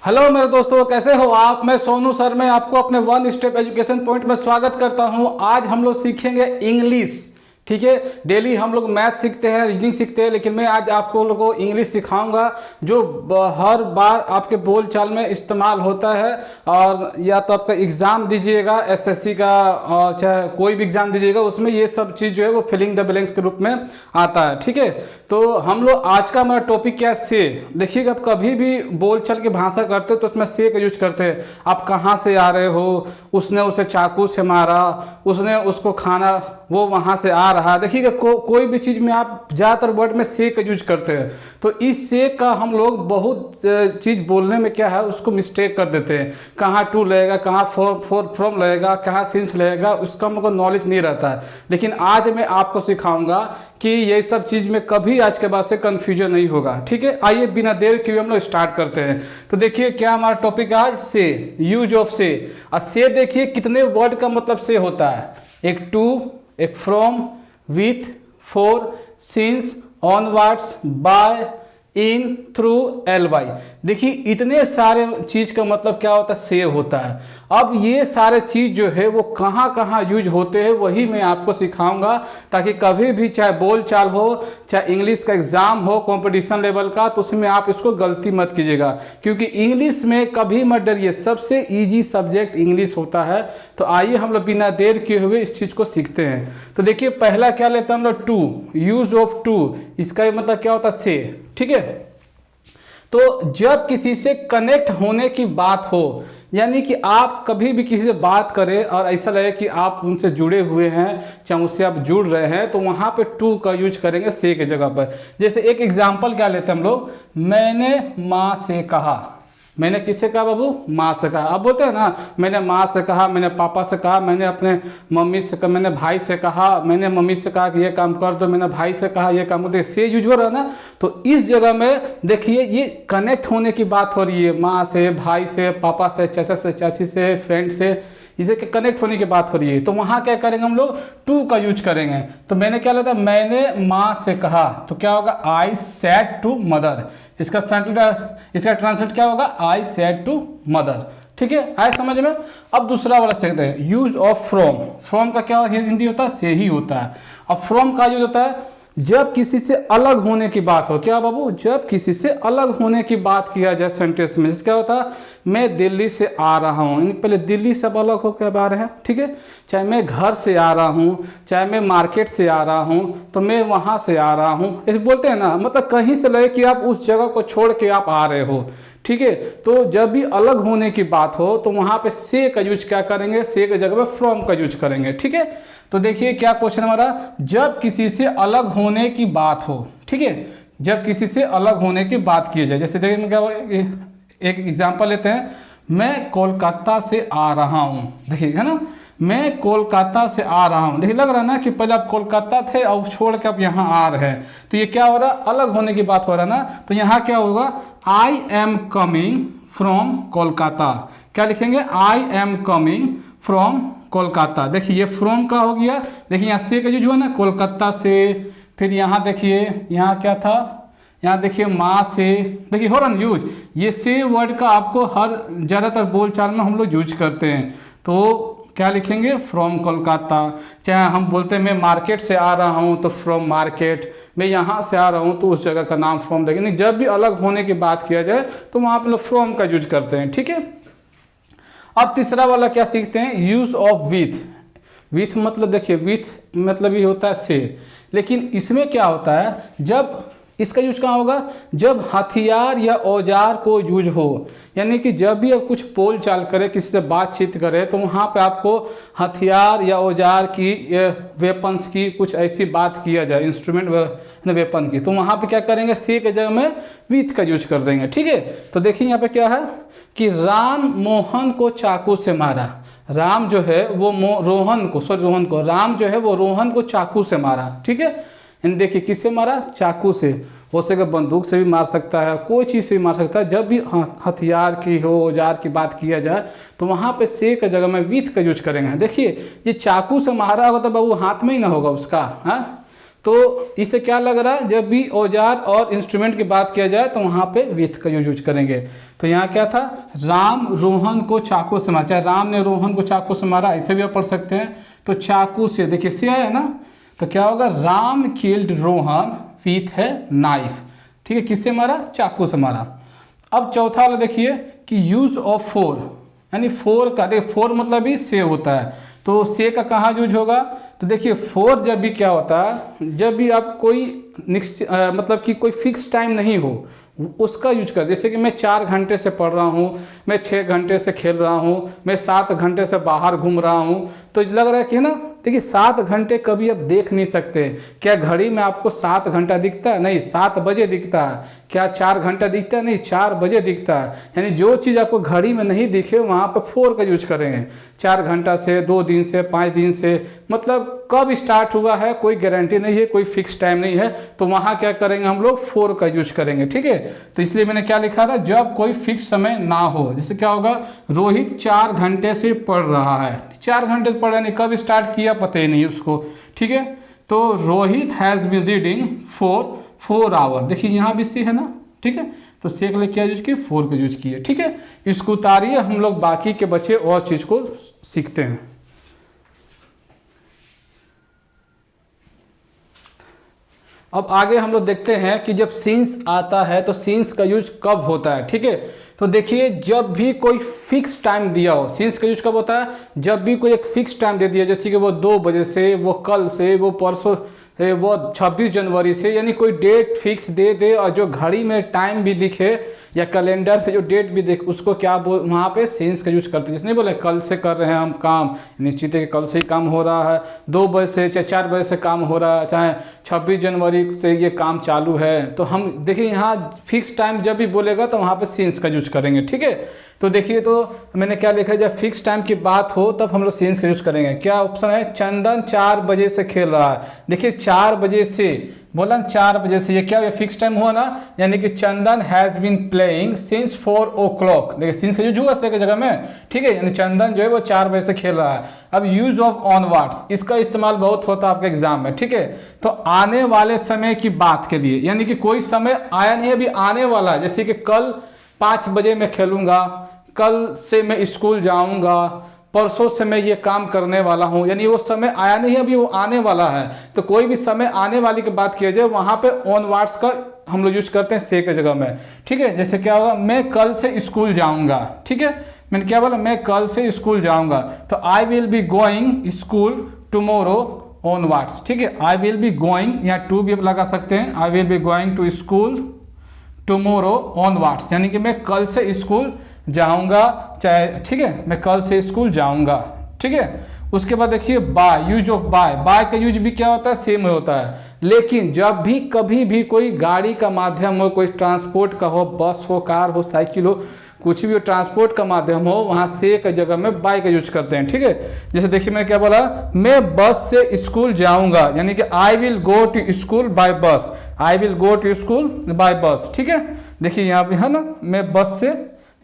Hello मेरे दोस्तों, कैसे हो आप। मैं सोनू सर मैं आपको अपने वन स्टेप एजुकेशन पॉइंट में स्वागत करता हूं। आज हम लोग सीखेंगे इंग्लिश। ठीक है, डेली हम लोग मैथ सीखते हैं, रीजनिंग सीखते हैं, लेकिन मैं आज आपको लोगों को इंग्लिश सिखाऊंगा जो हर बार आपके बोल चाल में इस्तेमाल होता है। और या तो आपका एग्ज़ाम दीजिएगा एसएससी का, और चाहे कोई भी एग्ज़ाम दीजिएगा, उसमें ये सब चीज़ जो है वो फिलिंग द ब्लैंक्स के रूप में आता है। ठीक है, तो हम लोग आज का हमारा टॉपिक क्या है, से। देखिएगा, आप कभी भी बोलचाल की भाषा करते हो तो उसमें से का यूज करते हैं। आप कहाँ से आ रहे हो, उसने उसे चाकू से मारा, उसने उसको खाना, वो वहाँ से आ रहा। देखिएगा, कोई भी चीज़ में आप ज़्यादातर वर्ड में से का यूज करते हैं। तो इस से का हम लोग बहुत चीज़ बोलने में क्या है उसको मिस्टेक कर देते हैं। कहाँ टू लगेगा, कहाँ फॉर फ्रॉम लगेगा, कहाँ सिंस लगेगा, उसका हमको नॉलेज नहीं रहता है। लेकिन आज मैं आपको सिखाऊंगा कि ये सब चीज़ में कभी आज के बाद से कन्फ्यूजन नहीं होगा। ठीक है, आइए बिना देर के हम लोग स्टार्ट करते हैं। तो देखिए क्या हमारा टॉपिक आज, से, यूज ऑफ से। और से देखिए कितने वर्ड का मतलब से होता है। एक टू, एक from, with, for, since, onwards, by, in, through, एल बाई। देखिए इतने सारे चीज़ का मतलब क्या होता है, से होता है। अब ये सारे चीज़ जो है वो कहाँ कहाँ यूज होते हैं वही मैं आपको सिखाऊंगा, ताकि कभी भी चाहे बोल चाल हो, चाहे इंग्लिश का एग्ज़ाम हो कंपटीशन लेवल का, तो उसमें आप इसको गलती मत कीजिएगा। क्योंकि इंग्लिश में कभी मत डरिए, सबसे ईजी सब्जेक्ट इंग्लिश होता है। तो आइए हम लोग बिना देर किए हुए इस चीज़ को सीखते हैं। तो देखिए पहला क्या लेते हैं हम लोग, टू, यूज ऑफ टू। इसका मतलब क्या होता है, से। ठीक है, तो जब किसी से कनेक्ट होने की बात हो, यानी कि आप कभी भी किसी से बात करें और ऐसा लगे कि आप उनसे जुड़े हुए हैं, चाहे उससे आप जुड़ रहे हैं, तो वहाँ पे टू का यूज करेंगे से के जगह पर। जैसे एक एग्जांपल क्या लेते हैं हम लोग, मैंने माँ से कहा। मैंने किससे कहा बाबू, माँ से कहा। अब बोलते हैं ना, मैंने माँ से कहा, मैंने पापा से कहा, मैंने अपने मम्मी से कहा, मैंने भाई से कहा, मैंने मम्मी से कहा कि ये काम कर दो, मैंने भाई से कहा ये काम कर दो। से यूज हो रहा है ना। तो इस जगह में देखिए ये कनेक्ट होने की बात हो रही है, माँ से, भाई से, पापा से, चाचा से, चाची से, फ्रेंड से, इसे कनेक्ट होने की बात हो रही है। तो वहाँ क्या करेंगे हम लोग, टू का यूज करेंगे। तो मैंने क्या लगता है, मैंने माँ से कहा, तो क्या होगा, आई सेड टू मदर। इसका ट्रांसलेट क्या होगा, आई सेड टू मदर। ठीक है, आए समझ में। अब दूसरा वाला चलते हैं, यूज ऑफ फ्रॉम। फ्रॉम का क्या हिंदी होता है, से ही होता है। अब फ्रॉम का यूज होता है जब किसी से अलग होने की बात हो। क्या बाबू, जब किसी से अलग होने की बात किया जाए सेंटेंस में। जैसे क्या होता है, मैं दिल्ली से आ रहा हूँ, पहले दिल्ली से अलग होकर आ रहे हैं। ठीक है, चाहे मैं घर से आ रहा हूँ, चाहे मैं मार्केट से आ रहा हूँ, तो मैं वहाँ से आ रहा हूँ, ऐसे बोलते हैं ना। मतलब कहीं से लगे कि आप उस जगह को छोड़ के आप आ रहे हो। ठीक है, तो जब भी अलग होने की बात हो तो वहाँ पे से का यूज क्या करेंगे, से के जगह पे फ्रॉम का यूज करेंगे। ठीक है, तो देखिए क्या क्वेश्चन हमारा, जब किसी से अलग होने की बात हो। ठीक है, जब किसी से अलग होने की बात की जाए। जैसे देखिए क्या, एक एग्जांपल लेते हैं, मैं कोलकाता से आ रहा हूँ। देखिए है ना, मैं कोलकाता से आ रहा हूँ। देखिए लग रहा है ना कि पहले आप कोलकाता थे और छोड़ के आप यहाँ आ रहे हैं। तो ये क्या हो रहा है, अलग होने की बात हो रहा है ना। तो यहाँ क्या होगा, I am coming from Kolkata. क्या लिखेंगे, I am coming from Kolkata. देखिए ये फ्रॉम का हो गया। देखिए यहाँ से का यूज हुआ ना, कोलकाता से। फिर यहाँ देखिए, यहाँ क्या था, यहाँ देखिए माँ से। देखिए हो रहा ना यूज। ये से वर्ड का आपको हर ज़्यादातर बोलचाल में हम लोग यूज करते हैं। तो क्या लिखेंगे, फ्रॉम कोलकाता। चाहे हम बोलते हैं मैं मार्केट से आ रहा हूँ, तो फ्रॉम मार्केट। मैं यहाँ से आ रहा हूँ तो उस जगह का नाम फ्रॉम देंगे। जब भी अलग होने की बात किया जाए तो वहाँ पर लोग फ्रॉम का यूज करते हैं। ठीक है, अब तीसरा वाला क्या सीखते हैं, यूज ऑफ विथ। विथ मतलब देखिए, विथ मतलब ये होता है से, लेकिन इसमें क्या होता है, जब इसका यूज कहाँ होगा, जब हथियार या औजार को यूज हो। यानी कि जब भी आप कुछ बोल चाल करें, किसी से बातचीत करें, तो वहाँ पे आपको हथियार या औजार की, वेपन्स की कुछ ऐसी बात किया जाए, इंस्ट्रूमेंट वेपन की, तो वहाँ पे क्या करेंगे, से के जगह में विथ का यूज कर देंगे। ठीक है, तो देखिए यहाँ पे क्या है कि राम मोहन को चाकू से मारा। राम जो है वो रोहन को, राम जो है वो रोहन को चाकू से मारा। ठीक है, देखिए किससे मारा, चाकू से। हो सके बंदूक से भी मार सकता है, कोई चीज़ से भी मार सकता है। जब भी हथियार की हो, औजार की बात किया जाए, तो वहाँ पे से की जगह में विथ का यूज करेंगे। देखिए ये चाकू से मारा होगा तो बाबू हाथ में ही ना होगा उसका, हाँ। तो इससे क्या लग रहा है, जब भी औजार और इंस्ट्रूमेंट की बात किया जाए तो वहाँ पे विथ का यूज करेंगे। तो यहाँ क्या था, राम रोहन को चाकू से मारा, चाहे राम ने रोहन को चाकू से मारा ऐसे भी आप पढ़ सकते हैं। तो चाकू से, देखिए से है ना, तो क्या होगा, राम किल्ड रोहन विथ है नाइफ। ठीक है, किससे मारा, चाकू से मारा। अब चौथा वाला देखिए कि यूज ऑफ फोर, यानी फोर का, देखिए फोर मतलब भी से होता है, तो से का कहाँ यूज होगा, तो देखिए फोर जब भी क्या होता है, जब भी आप कोई निश्चित मतलब कि कोई फिक्स टाइम नहीं हो उसका यूज कर। जैसे कि मैं 4 घंटे से पढ़ रहा हूँ, मैं 6 घंटे से खेल रहा हूँ, मैं 7 घंटे से बाहर घूम रहा हूँ, तो लग रहा है कि ना, देखिए 7 घंटे कभी आप देख नहीं सकते। क्या घड़ी में आपको 7 घंटा दिखता है, नहीं 7 बजे दिखता है। क्या 4 घंटा दिखता है, नहीं 4 बजे दिखता है। यानी जो चीज़ आपको घड़ी में नहीं दिखे वहाँ पर 4 का यूज करेंगे। 4 घंटा से, 2 दिन से, 5 दिन से, मतलब कब स्टार्ट हुआ है कोई गारंटी नहीं है, कोई फिक्स टाइम नहीं है, तो वहाँ क्या करेंगे हम लोग 4 का यूज करेंगे। ठीक है, तो इसलिए मैंने क्या लिखा था, जब कोई फिक्स समय ना हो। जैसे क्या होगा, रोहित 4 घंटे से पढ़ रहा है, 4 घंटे से पढ़ रहा है, कब स्टार्ट किया पता ही नहीं उसको। ठीक है, तो Rohit has been reading for 4 hour. देखिए यहाँ भी सी है ना, ठीक है, तो से के लिए क्या यूज किए, 4 का यूज किए। ठीक है, इसको उतारिए, हम लोग बाकी के बचे और चीज़ को सीखते हैं। अब आगे हम लोग देखते हैं कि जब सिंस आता है तो सिंस का यूज कब होता है। ठीक है, तो देखिए जब भी कोई फिक्स टाइम दिया हो, सिंस का यूज कब होता है, जब भी कोई एक फिक्स टाइम दे दिया, जैसे कि वो 2 बजे से, वो कल से, वो परसों, वो 26 जनवरी से, यानी कोई डेट फिक्स दे दे और जो घड़ी में टाइम भी दिखे या कैलेंडर पे जो डेट भी देख, उसको क्या बोल, वहाँ पे सिंस का यूज करते हैं। जैसे नहीं बोले कल से कर रहे हैं हम काम, निश्चित है कि कल से ही काम हो रहा है, 2 बजे से चाहे 4 बजे से काम हो रहा है, चाहे 26 जनवरी से ये काम चालू है। तो हम देखिए यहाँ फिक्स टाइम जब भी बोलेगा तो वहाँ पे सिंस का यूज करेंगे। ठीक है, तो देखिए, तो मैंने क्या लिखा है, जब फिक्स टाइम की बात हो तब हम लोग सिंस का यूज करेंगे। क्या ऑप्शन है, चंदन 4 बजे से खेल रहा है। देखिए 4 बजे से बोला, 4 बजे से, ये क्या हुआ, फिक्स टाइम हुआ ना, यानी कि Chandan has been playing since 4 o'clock। देखिए सिंस का यूज हुआ से की जगह में। ठीक है, यानी चंदन जो है वो 4 बजे से खेल रहा है। अब यूज ऑफ ऑनवर्ड्स, इसका इस्तेमाल बहुत होता है आपके एग्जाम में। ठीक है, तो आने वाले समय की बात के लिए, यानी कि कोई समय आया नहीं, अभी आने वाला है। जैसे कि कल 5 बजे मैं खेलूंगा, कल से मैं स्कूल जाऊंगा, परसों से मैं ये काम करने वाला हूँ, यानी वो समय आया नहीं है, अभी वो आने वाला है। तो कोई भी समय आने वाली की बात किया जाए वहाँ पे ऑनवर्ड्स का हम लोग यूज करते हैं से की जगह में। ठीक है, जैसे क्या होगा, मैं कल से स्कूल जाऊँगा। ठीक है, मैंने क्या बोला, मैं कल से स्कूल जाऊँगा, तो I will be going school tomorrow onwards. ठीक है, आई विल बी गोइंग, या टू भी आप लगा सकते हैं, I will be going to school tomorrow onwards, यानी कि मैं कल से स्कूल जाऊंगा, चाहे, ठीक है, मैं कल से स्कूल जाऊंगा। ठीक है, उसके बाद देखिए by, use of by, by का यूज भी क्या होता है, सेम होता है। लेकिन जब भी कभी भी कोई गाड़ी का माध्यम हो, कोई ट्रांसपोर्ट का हो, बस हो, कार हो, साइकिल हो, कुछ भी हो, ट्रांसपोर्ट का माध्यम हो, वहाँ से की जगह में बाय का यूज करते हैं। ठीक है, जैसे देखिए मैं क्या बोला, मैं बस से स्कूल जाऊंगा, यानी कि I will go to school by bus, I will go to school by bus. ठीक है, देखिए यहाँ पे है ना, मैं बस से,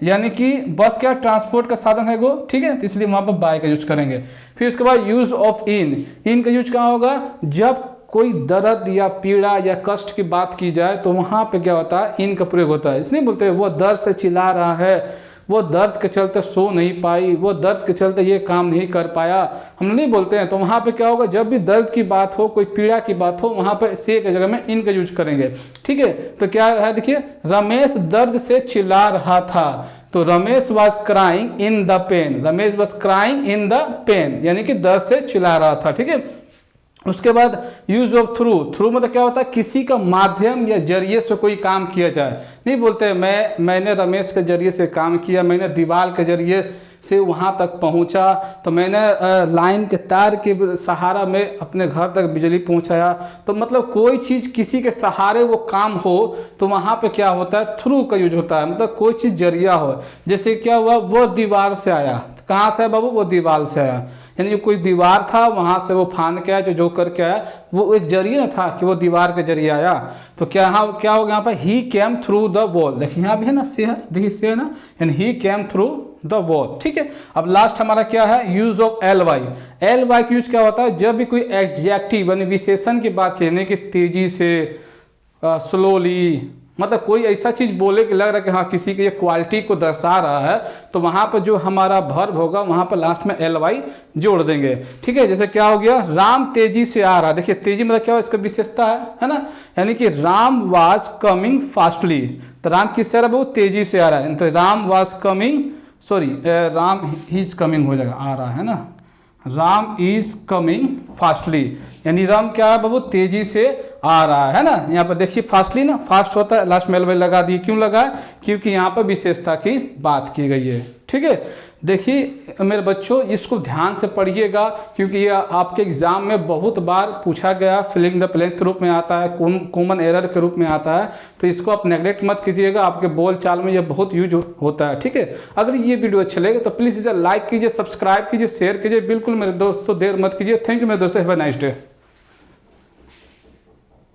यानी कि बस क्या ट्रांसपोर्ट का साधन है वो। ठीक है, तो इसलिए वहाँ पर बाय का यूज करेंगे। फिर उसके बाद यूज ऑफ इन, इन का यूज कहाँ होगा, जब कोई दर्द या पीड़ा या कष्ट की बात की जाए तो वहाँ पे क्या होता है, इन का प्रयोग होता है। इसलिए बोलते हैं वो दर्द से चिल्ला रहा है, वो दर्द के चलते सो नहीं पाई, वो दर्द के चलते ये काम नहीं कर पाया, हम नहीं बोलते हैं। तो वहाँ पे क्या होगा, जब भी दर्द की बात हो, कोई पीड़ा की बात हो, वहाँ पे से की जगह में इन का यूज करेंगे। ठीक है, तो क्या है, देखिए रमेश दर्द से चिल्ला रहा था, तो Ramesh was crying in the pain, Ramesh was crying in the pain, यानी कि दर्द से चिल्ला रहा था। ठीक है, उसके बाद यूज ऑफ थ्रू, थ्रू मतलब क्या होता है, किसी का माध्यम या जरिए से कोई काम किया जाए। नहीं बोलते मैंने रमेश के जरिए से काम किया, मैंने दीवार के जरिए से वहाँ तक पहुँचा, तो मैंने लाइन के तार के सहारा में अपने घर तक बिजली पहुँचाया। तो मतलब कोई चीज़ किसी के सहारे वो काम हो तो वहाँ पे क्या होता है, थ्रू का यूज होता है, मतलब कोई चीज़ जरिया हो। जैसे क्या हुआ, वो दीवार से आया, कहाँ से बाबू, वो दीवार से आया, यानी कोई दीवार था वहाँ से वो फान के आया, जो करके आया, वो एक जरिए था कि वो दीवार के जरिए आया। तो क्या यहाँ क्या होगा, यहाँ पर ही केम थ्रू द वॉल, देखिए यहाँ भी है ना से है, देखिए से है ना, यानी he came through the wall. ठीक है, अब लास्ट हमारा क्या है, use of L Y. L Y का यूज क्या होता है, जब भी कोई एडजेक्टिव यानी विशेषण की बात कहने की तेजी से, स्लोली, मतलब कोई ऐसा चीज बोले कि लग रहा है कि हाँ किसी की ये क्वालिटी को दर्शा रहा है, तो वहां पर जो हमारा वर्ब होगा वहां पर लास्ट में एल वाई जोड़ देंगे। ठीक है, जैसे क्या हो गया, राम तेजी से आ रहा। देखिए तेजी मतलब क्या हो, इसका विशेषता है ना, यानी कि राम वाज कमिंग फास्टली। तो राम किससे आ रहा है, वो तेजी से आ रहा है। तो Ram was coming, sorry Ram is coming हो जाएगा, आ रहा है ना, राम इज कमिंग फास्टली, यानी राम क्या है बाबू, तेजी से आ रहा है ना। यहाँ पर देखिए फास्टली ना, फास्ट होता है, लास्ट में एल वाई लगा दिए। क्यों लगा है, क्योंकि यहाँ पर विशेषता की बात की गई है। ठीक है, देखिए मेरे बच्चों इसको ध्यान से पढ़िएगा, क्योंकि ये आपके एग्जाम में बहुत बार पूछा गया, फिलिंग द ब्लैंक्स के रूप में आता है, कॉमन एरर के रूप में आता है। तो इसको आप नेगलेक्ट मत कीजिएगा, आपके बोल चाल में ये बहुत यूज होता है। ठीक है, अगर ये वीडियो अच्छे लगे तो प्लीज़ इसे लाइक कीजिए, सब्सक्राइब कीजिए, शेयर कीजिए। बिल्कुल मेरे दोस्तों देर मत कीजिए। थैंक यू मेरे दोस्तों, हैव अ नाइस डे।